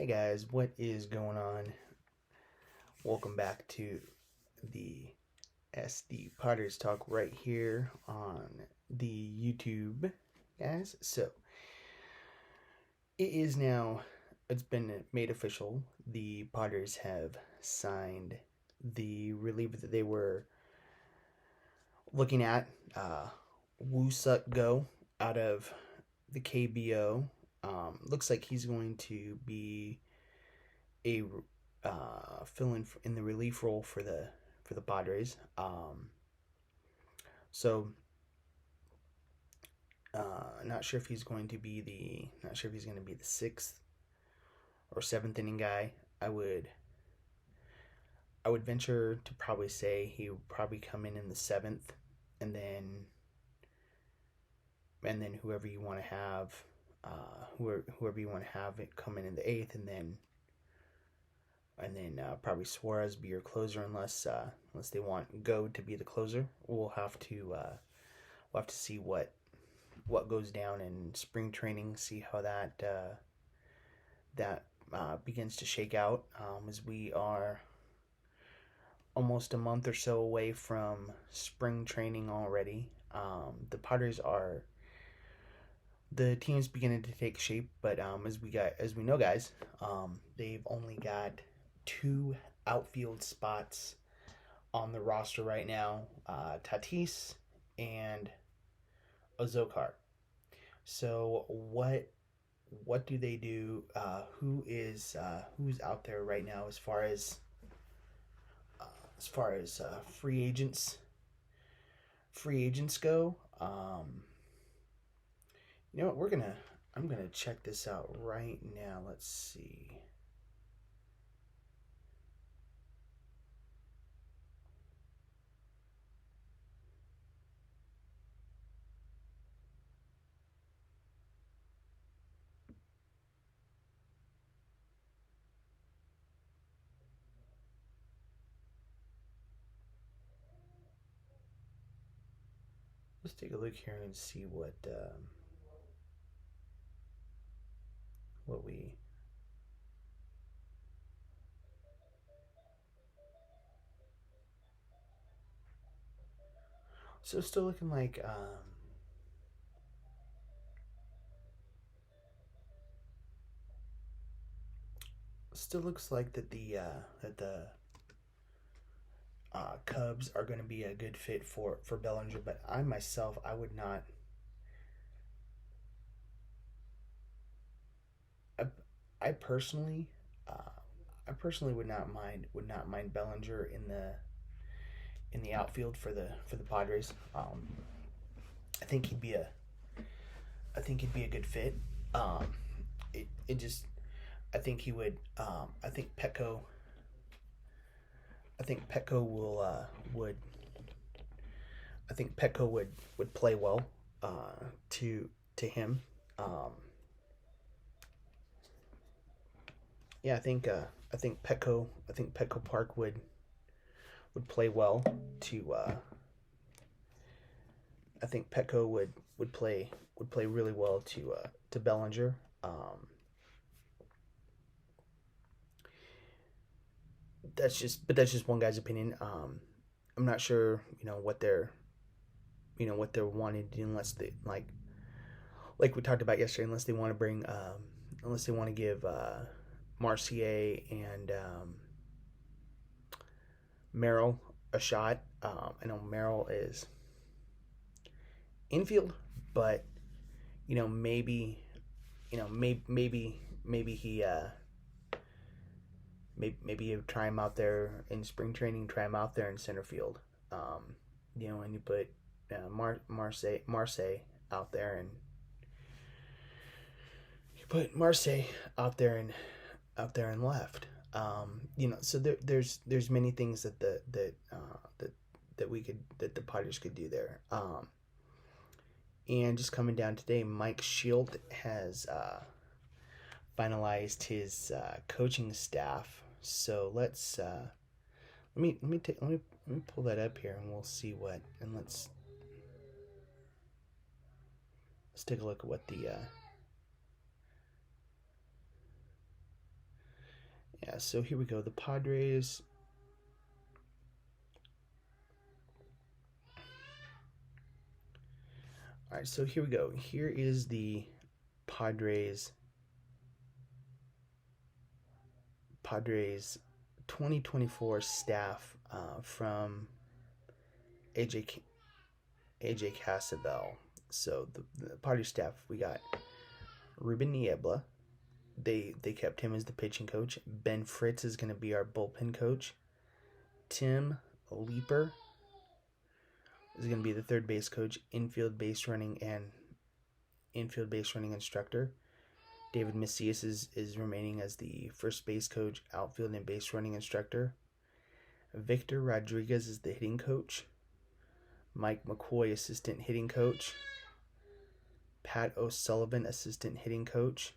Hey guys, what is going on? Welcome back to the SD Padres Talk right here on the YouTube, guys. So it's been made official. The Padres have signed the reliever that they were looking at, Woo Suk Go out of the KBO. Looks like he's going to be a fill in the relief role for the Padres. So not sure if he's going to be the sixth or seventh inning guy. I would venture to probably say he would probably come in the seventh, and then whoever you want to have, whoever you want to have it come in the eighth, and then probably Suarez be your closer unless they want Go to be the closer. We'll have to see what goes down in spring training, see how that begins to shake out, as we are almost a month or so away from spring training already. The Padres are the team's beginning to take shape, but as we know, guys, they've only got 2 outfield spots on the roster right now, Tatis and Ozokar. So what do they do? Who's out there right now as far as free agents go? You know what? I'm gonna check this out right now. Let's see. Let's take a look here and see what we. So still looking like still looks like that the Cubs are going to be a good fit for Bellinger, but I myself I would not. I personally would not mind Bellinger in the outfield for the Padres. I think he'd be a good fit. It just I think he would. I think Petco will would. I think Petco would play well to him. Yeah, I think Petco Park would play well to. I think Petco would play really well to Bellinger. That's just one guy's opinion. I'm not sure, what they're wanting to do, unless they like we talked about yesterday, unless they want to bring unless they want to give Marcier and Merrill a shot. I know Merrill is infield, but maybe he maybe you try him out there in spring training, try him out there in center field. And you put Marseille out there, and you put Marseille out there and left. So there's many things that the Padres could do there. And just coming down today, Mike Shield has finalized his coaching staff. So let's let me pull that up here, and we'll see what, and let's take a look at what the Yeah, so here we go. The Padres. All right, so here we go. Here is the Padres 2024 staff from AJ AJ Cassavell. So the Padres staff, we got Ruben Niebla. They kept him as the pitching coach. Ben Fritz is going to be our bullpen coach. Tim Leeper is going to be the third base coach, infield base running instructor. David Macias is remaining as the first base coach, outfield and base running instructor. Victor Rodriguez is the hitting coach. Mike McCoy, assistant hitting coach. Pat O'Sullivan, assistant hitting coach.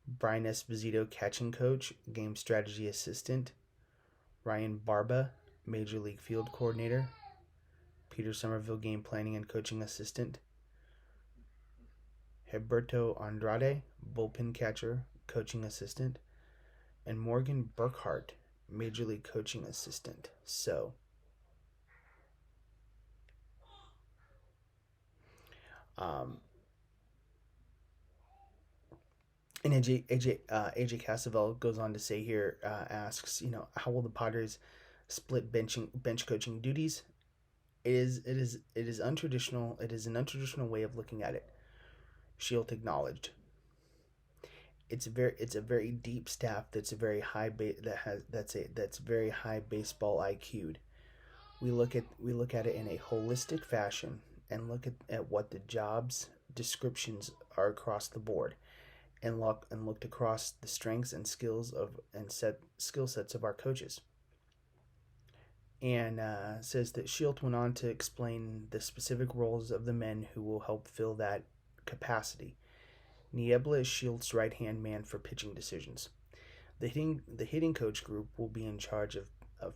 Brian Esposito, catching coach, game strategy assistant. Ryan Barba, Major League Field Coordinator. Peter Somerville, game planning and coaching assistant. Herberto Andrade, bullpen catcher, coaching assistant. And Morgan Burkhart, Major League coaching assistant. So, and AJ Cassavell goes on to say here, asks, how will the Padres split bench coaching duties? It is untraditional. It is an untraditional way of looking at it. Shield acknowledged. It's a very deep staff that's a very high that's very high baseball IQ'd. We look at it in a holistic fashion and look at what the jobs descriptions are across the board, and looked across the strengths and skills skill sets of our coaches. And says that Shield went on to explain the specific roles of the men who will help fill that capacity. Niebla is Shield's right-hand man for pitching decisions. The hitting coach group will be in charge of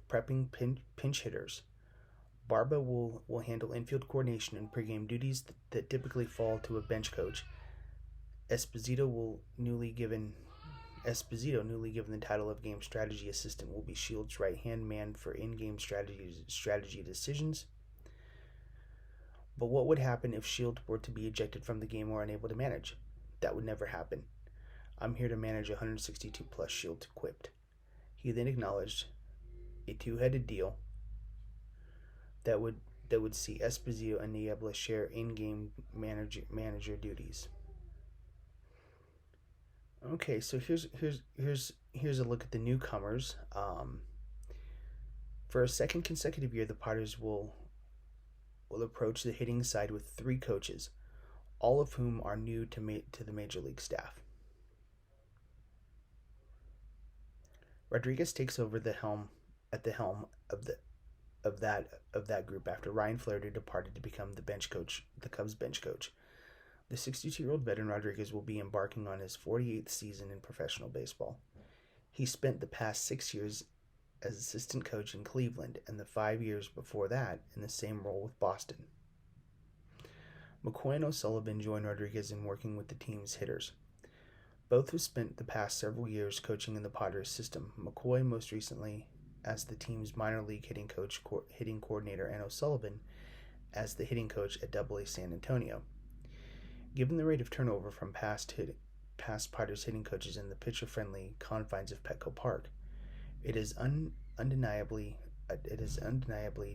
prepping pinch hitters. Barba will handle infield coordination and pregame duties that typically fall to a bench coach. Esposito, newly given the title of game strategy assistant, will be Shield's right-hand man for in-game strategy decisions. But what would happen if Shield were to be ejected from the game or unable to manage? That would never happen. I'm here to manage 162 plus, Shield quipped. He then acknowledged a two-headed deal that would see Esposito and Niebla share in-game manager duties. Okay, so here's a look at the newcomers. For a second consecutive year, the Padres will approach the hitting side with 3 coaches, all of whom are new to the major league staff. Rodriguez takes over the helm of that group after Ryan Flaherty departed to become the Cubs bench coach. The 62-year-old veteran Rodriguez will be embarking on his 48th season in professional baseball. He spent the past 6 years as assistant coach in Cleveland and the 5 years before that in the same role with Boston. McCoy and O'Sullivan joined Rodriguez in working with the team's hitters. Both have spent the past several years coaching in the Padres system, McCoy most recently as the team's minor league hitting coordinator, and O'Sullivan as the hitting coach at AA San Antonio. Given the rate of turnover from past Padres hitting coaches in the pitcher-friendly confines of Petco Park, it is undeniably a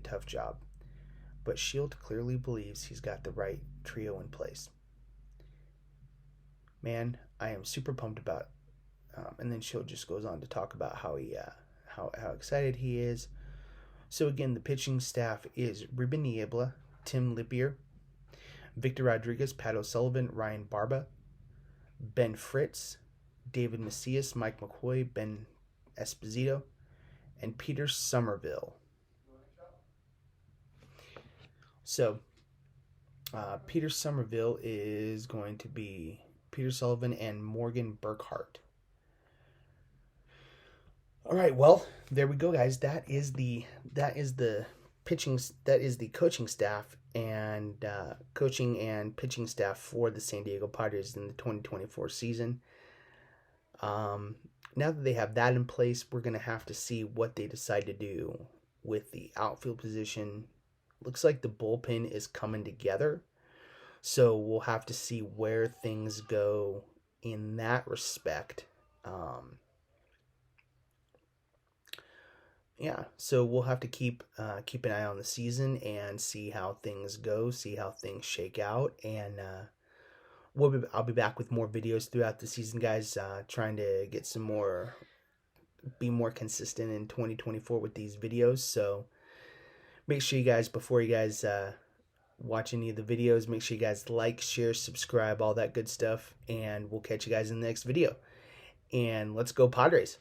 tough job. But Shield clearly believes he's got the right trio in place. Man, I am super pumped about. And then Shield just goes on to talk about how excited he is. So again, the pitching staff is Ruben Niebla, Tim Leeper, Victor Rodriguez, Pat O'Sullivan, Ryan Barba, Ben Fritz, David Macias, Mike McCoy, Ben Esposito, and Peter Somerville. So, Peter Somerville is going to be Peter Sullivan and Morgan Burkhart. All right, well, there we go, guys. That is the coaching staff and pitching staff for the San Diego Padres in the 2024 season. Now that they have that in place, we're going to have to see what they decide to do with the outfield position. Looks like the bullpen is coming together. So we'll have to see where things go in that respect. Yeah, so we'll have to keep an eye on the season and see how things go, see how things shake out, and I'll be back with more videos throughout the season, guys. Trying to get be more consistent in 2024 with these videos. So make sure you guys, before you guys watch any of the videos, make sure you guys like, share, subscribe, all that good stuff, and we'll catch you guys in the next video. And let's go Padres.